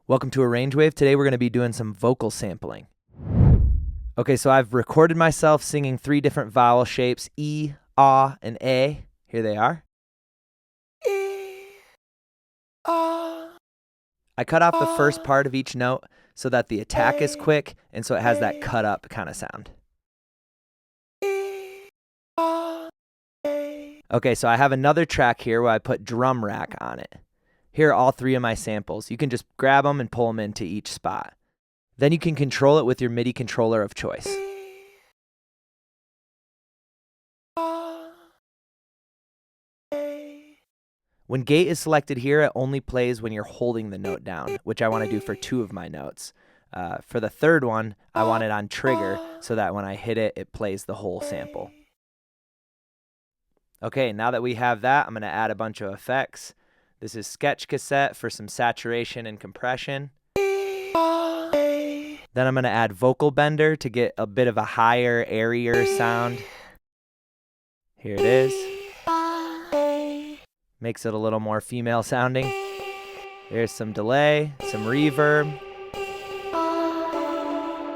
Welcome to Arrange Wave. Today we're going to be doing some vocal sampling. Okay, so I've recorded myself singing 3 different vowel shapes, E, A, and A. Here they are. E, A. I cut off the first part of each note so that the attack is quick and so it has that cut up kind of sound. E, A, A. Okay, so I have another track here where I put drum rack on it. Here are all 3 of my samples. You can just grab them and pull them into each spot. Then you can control it with your MIDI controller of choice. When gate is selected here, it only plays when you're holding the note down, which I want to do for 2 of my notes. For the third one, I want it on trigger so that when I hit it, it plays the whole sample. Okay, now that we have that, I'm going to add a bunch of effects. This is Sketch Cassette for some saturation and compression. Then I'm going to add Vocal Bender to get a bit of a higher, airier sound. Here it is. Makes it a little more female sounding. There's some delay, some reverb.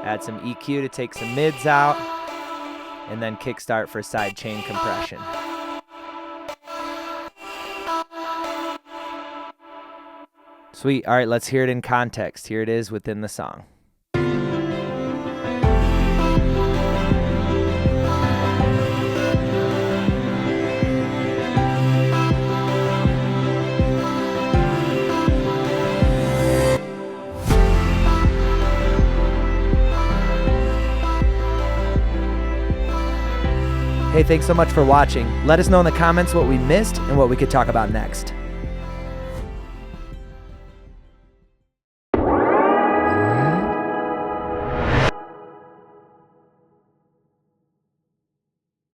Add some EQ to take some mids out. And then kickstart for sidechain compression. Sweet. All right, let's hear it in context. Here it is within the song. Hey, thanks so much for watching. Let us know in the comments what we missed and what we could talk about next.